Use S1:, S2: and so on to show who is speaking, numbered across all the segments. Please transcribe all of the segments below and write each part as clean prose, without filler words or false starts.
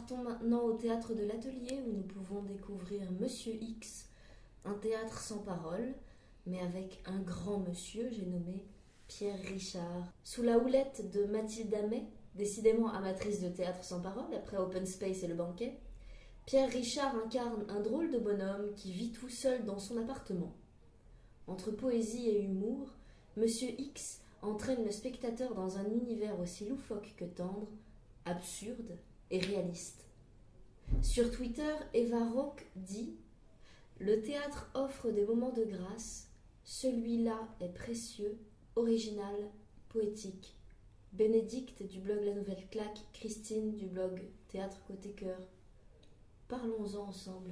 S1: Partons maintenant au théâtre de l'Atelier où nous pouvons découvrir Monsieur X, un théâtre sans parole, mais avec un grand monsieur, j'ai nommé Pierre Richard. Sous la houlette de Mathilde Amet, décidément amatrice de théâtre sans parole après Open Space et Le Banquet, Pierre Richard incarne un drôle de bonhomme qui vit tout seul dans son appartement. Entre poésie et humour, Monsieur X entraîne le spectateur dans un univers aussi loufoque que tendre, absurde et réaliste. Sur Twitter, Eva Rock dit « Le théâtre offre des moments de grâce. Celui-là est précieux, original, poétique. » Bénédicte du blog La Nouvelle Claque, Christine du blog Théâtre Côté Cœur. Parlons-en ensemble.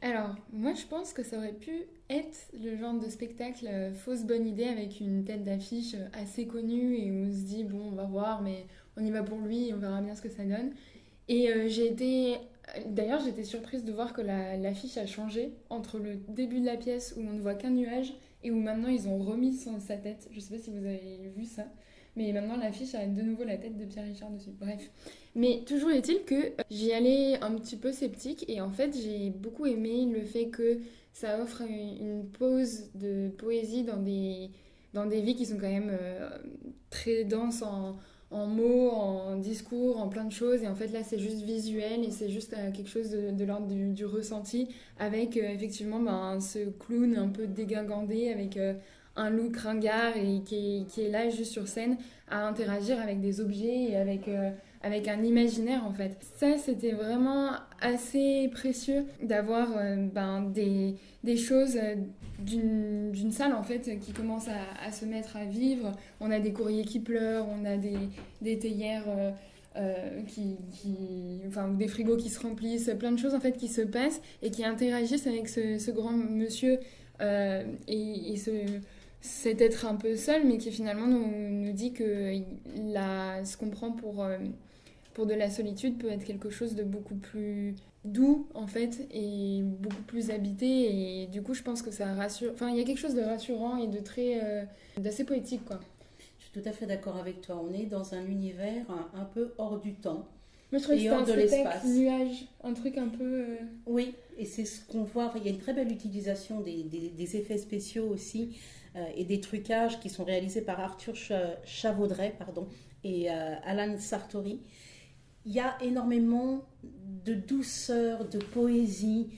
S2: Alors, moi je pense que ça aurait pu être le genre de spectacle fausse bonne idée avec une tête d'affiche assez connue et où on se dit bon on va voir mais on y va pour lui et on verra bien ce que ça donne. Et d'ailleurs j'étais surprise de voir que l'affiche a changé entre le début de la pièce où on ne voit qu'un nuage et où maintenant ils ont remis sa tête. Je sais pas si vous avez vu ça. Mais maintenant, l'affiche a de nouveau la tête de Pierre Richard dessus. Bref. Mais toujours est-il que j'y allais un petit peu sceptique. Et en fait, j'ai beaucoup aimé le fait que ça offre une pause de poésie dans des vies qui sont quand même très denses en mots, en discours, en plein de choses. Et en fait, là, c'est juste visuel et c'est juste quelque chose de l'ordre du ressenti avec effectivement ce clown un peu dégingandé avec... un look ringard et qui est là juste sur scène à interagir avec des objets et avec un imaginaire en fait. Ça c'était vraiment assez précieux d'avoir des choses d'une salle en fait qui commence à se mettre à vivre. On a des courriers qui pleurent, on a des théières des frigos qui se remplissent, plein de choses en fait qui se passent et qui interagissent avec ce grand monsieur et cet être un peu seul, mais qui finalement nous dit que ce qu'on prend pour de la solitude peut être quelque chose de beaucoup plus doux, en fait, et beaucoup plus habité. Et du coup, je pense que ça rassure... Enfin, il y a quelque chose de rassurant et d'assez poétique, quoi.
S3: Je suis tout à fait d'accord avec toi. On est dans un univers un peu hors du temps.
S2: Moi, je trouvais que c'était un spectacle nuage, un truc un peu...
S3: Oui, et c'est ce qu'on voit. Il y a une très belle utilisation des effets spéciaux aussi et des trucages qui sont réalisés par Arthur Chavaudret et Alan Sartori. Il y a énormément de douceur, de poésie,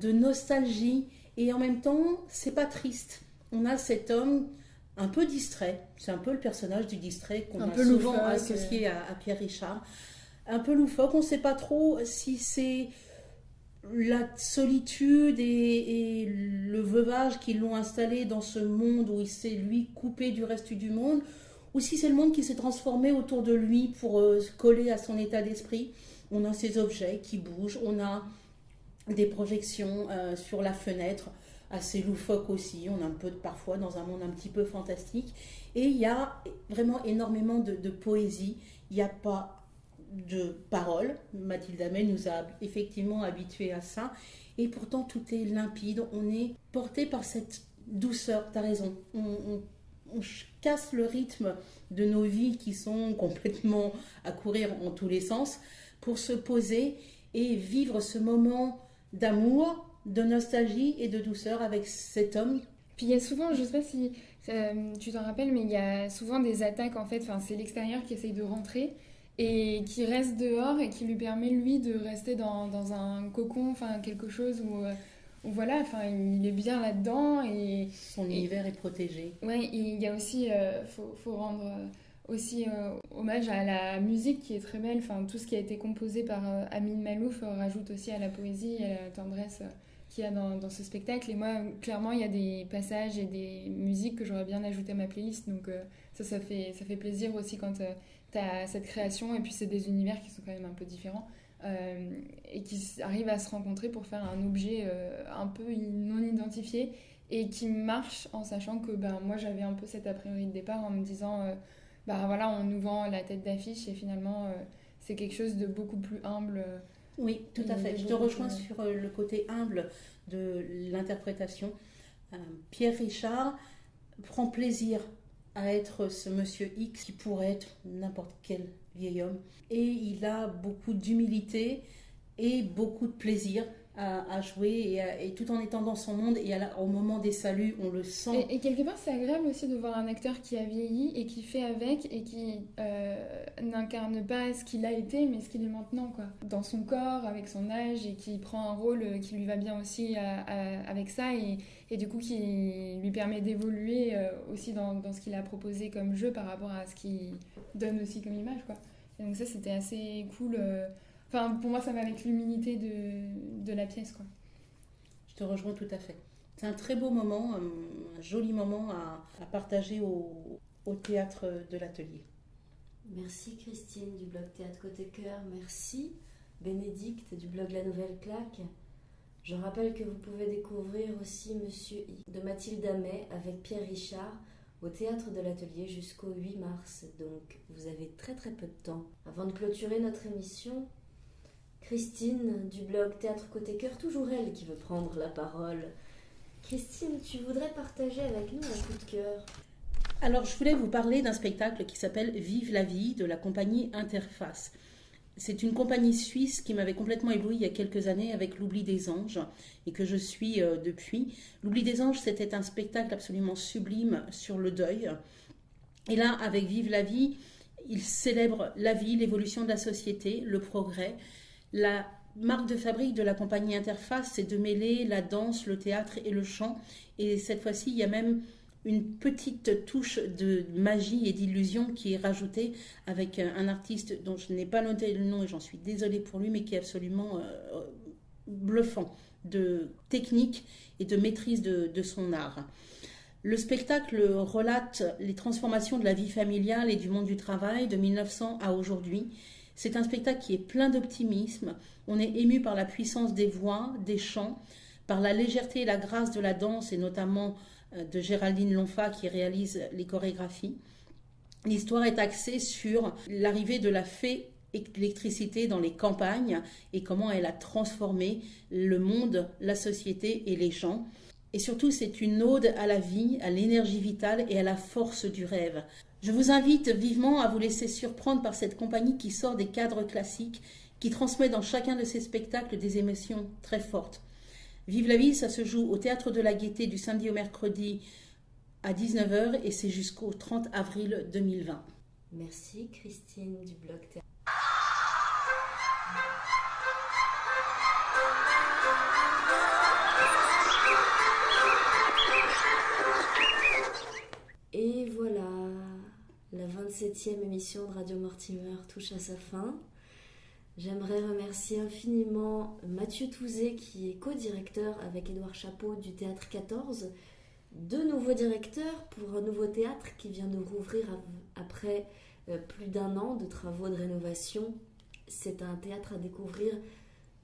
S3: de nostalgie et en même temps, c'est pas triste. On a cet homme un peu distrait. C'est un peu le personnage du distrait qu'on a souvent associé à Pierre Richard. Un peu loufoque, on ne sait pas trop si c'est la solitude et le veuvage qui l'ont installé dans ce monde où il s'est lui coupé du reste du monde, ou si c'est le monde qui s'est transformé autour de lui pour se coller à son état d'esprit. On a ces objets qui bougent, on a des projections sur la fenêtre, assez loufoques aussi, on est un peu parfois dans un monde un petit peu fantastique, et il y a vraiment énormément de poésie, il n'y a pas de paroles. Mathilde Amet nous a effectivement habitués à ça. Et pourtant, tout est limpide. On est porté par cette douceur. Tu as raison. On casse le rythme de nos vies qui sont complètement à courir en tous les sens pour se poser et vivre ce moment d'amour, de nostalgie et de douceur avec cet homme.
S2: Puis il y a souvent, je ne sais pas si tu t'en rappelles, mais il y a souvent des attaques en fait. Enfin, c'est l'extérieur qui essaye de rentrer et qui reste dehors et qui lui permet lui de rester dans un cocon, enfin quelque chose où voilà, enfin il est bien là-dedans et
S3: son univers est protégé.
S2: Ouais, il y a aussi faut rendre aussi hommage à la musique qui est très belle, enfin tout ce qui a été composé par Amin Malouf rajoute aussi à la poésie et à la tendresse qu'il y a dans ce spectacle. Et moi clairement il y a des passages et des musiques que j'aurais bien ajoutées à ma playlist, donc ça fait plaisir aussi quand t'as cette création, et puis c'est des univers qui sont quand même un peu différents et qui arrivent à se rencontrer pour faire un objet un peu non identifié et qui marche en sachant que moi j'avais un peu cet a priori de départ en me disant voilà, on nous vend la tête d'affiche et finalement c'est quelque chose de beaucoup plus humble.
S3: Oui, tout à fait. Je te rejoins sur le côté humble de l'interprétation. Pierre Richard prend plaisir à être ce monsieur X qui pourrait être n'importe quel vieil homme. Et il a beaucoup d'humilité et beaucoup de plaisir à jouer et tout en étant dans son monde et au moment des saluts on le sent.
S2: Et quelque part c'est agréable aussi de voir un acteur qui a vieilli et qui fait avec et qui n'incarne pas ce qu'il a été mais ce qu'il est maintenant quoi. Dans son corps, avec son âge et qui prend un rôle qui lui va bien aussi avec ça et du coup qui lui permet d'évoluer aussi dans ce qu'il a proposé comme jeu par rapport à ce qu'il donne aussi comme image quoi. Et donc ça c'était assez cool. Enfin, pour moi, ça va avec l'humilité de la pièce, quoi.
S3: Je te rejoins tout à fait. C'est un très beau moment, un joli moment à partager au théâtre de l'Atelier.
S1: Merci Christine du blog Théâtre Côté Cœur. Merci Bénédicte du blog La Nouvelle Claque. Je rappelle que vous pouvez découvrir aussi Monsieur I de Mathilde Amet avec Pierre Richard au Théâtre de l'Atelier jusqu'au 8 mars. Donc, vous avez très très peu de temps. Avant de clôturer notre émission, Christine du blog Théâtre Côté Cœur, toujours elle qui veut prendre la parole. Christine, tu voudrais partager avec nous un coup de cœur?
S3: Alors, je voulais vous parler d'un spectacle qui s'appelle Vive la vie de la compagnie Interface. C'est une compagnie suisse qui m'avait complètement ébloui il y a quelques années avec L'Oubli des Anges et que je suis depuis. L'Oubli des Anges, c'était un spectacle absolument sublime sur le deuil. Et là, avec Vive la vie, il célèbre la vie, l'évolution de la société, le progrès. La marque de fabrique de la compagnie Interface, c'est de mêler la danse, le théâtre et le chant. Et cette fois-ci, il y a même une petite touche de magie et d'illusion qui est rajoutée avec un artiste dont je n'ai pas noté le nom et j'en suis désolée pour lui, mais qui est absolument bluffant de technique et de maîtrise de son art. Le spectacle relate les transformations de la vie familiale et du monde du travail de 1900 à aujourd'hui. C'est un spectacle qui est plein d'optimisme. On est ému par la puissance des voix, des chants, par la légèreté et la grâce de la danse, et notamment de Géraldine Lonfa qui réalise les chorégraphies. L'histoire est axée sur l'arrivée de la fée électricité dans les campagnes et comment elle a transformé le monde, la société et les gens. Et surtout, c'est une ode à la vie, à l'énergie vitale et à la force du rêve. Je vous invite vivement à vous laisser surprendre par cette compagnie qui sort des cadres classiques, qui transmet dans chacun de ses spectacles des émotions très fortes. Vive la vie, ça se joue au Théâtre de la Gaîté du samedi au mercredi à 19h et c'est jusqu'au 30 avril 2020.
S1: Merci Christine du blog Théâtre. Et voilà, la 27e émission de Radio Mortimer touche à sa fin. J'aimerais remercier infiniment Mathieu Touzé qui est co-directeur avec Édouard Chapeau du Théâtre 14, deux nouveaux directeurs pour un nouveau théâtre qui vient de rouvrir après plus d'un an de travaux de rénovation. C'est un théâtre à découvrir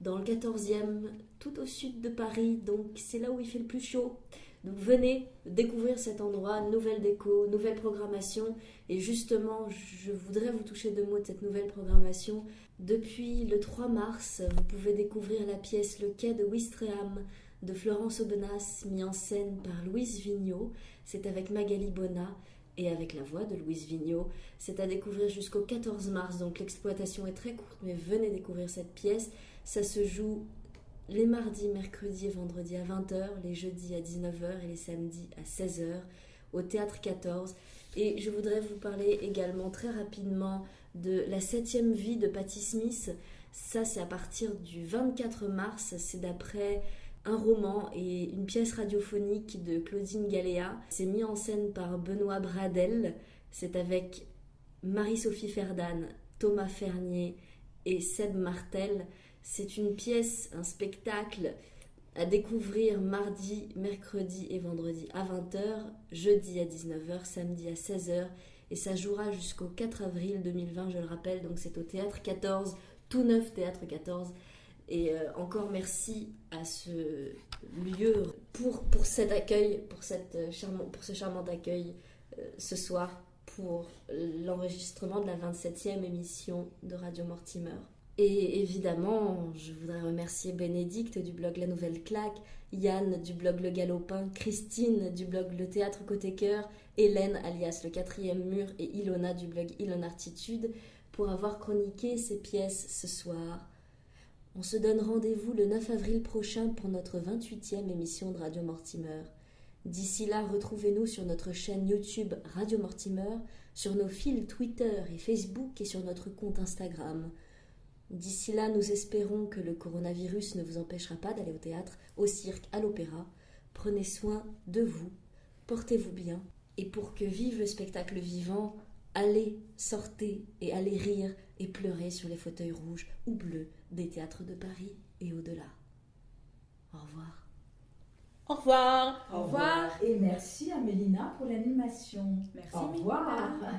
S1: dans le 14e, tout au sud de Paris, donc c'est là où il fait le plus chaud. Donc venez découvrir cet endroit, nouvelle déco, nouvelle programmation. Et justement, je voudrais vous toucher deux mots de cette nouvelle programmation. Depuis le 3 mars, vous pouvez découvrir la pièce Le Quai de Ouistreham de Florence Aubenas, mise en scène par Louise Vigneault. C'est avec Magali Bonnat et avec la voix de Louise Vigneault. C'est à découvrir jusqu'au 14 mars, donc l'exploitation est très courte, mais venez découvrir cette pièce. Ça se joue les mardis, mercredis et vendredis à 20h, les jeudis à 19h et les samedis à 16h au Théâtre 14. Et je voudrais vous parler également très rapidement de La 7e vie de Patti Smith. Ça, c'est à partir du 24 mars. C'est d'après un roman et une pièce radiophonique de Claudine Galéa. C'est mis en scène par Benoît Bradel. C'est avec Marie-Sophie Ferdan, Thomas Fernier et Seb Martel. C'est une pièce, un spectacle à découvrir mardi, mercredi et vendredi à 20h, jeudi à 19h, samedi à 16h et ça jouera jusqu'au 4 avril 2020, je le rappelle, donc c'est au Théâtre 14, tout neuf Théâtre 14 et encore merci à ce lieu pour cet accueil, pour ce charmant accueil ce soir pour l'enregistrement de la 27e émission de Radio Mortimer. Et évidemment, je voudrais remercier Bénédicte du blog La Nouvelle Claque, Yann du blog Le Galopin, Christine du blog Le Théâtre Côté Cœur, Hélène alias Le Quatrième Mur et Ilona du blog Ilonartitude pour avoir chroniqué ces pièces ce soir. On se donne rendez-vous le 9 avril prochain pour notre 28e émission de Radio Mortimer. D'ici là, retrouvez-nous sur notre chaîne YouTube Radio Mortimer, sur nos fils Twitter et Facebook et sur notre compte Instagram. D'ici là, nous espérons que le coronavirus ne vous empêchera pas d'aller au théâtre, au cirque, à l'opéra. Prenez soin de vous, portez-vous bien. Et pour que vive le spectacle vivant, allez, sortez et allez rire et pleurer sur les fauteuils rouges ou bleus des théâtres de Paris et au-delà. Au revoir.
S3: Au revoir.
S4: Au revoir. Et merci à Mélina pour l'animation.
S5: Merci,
S4: Au revoir.
S5: Mélina.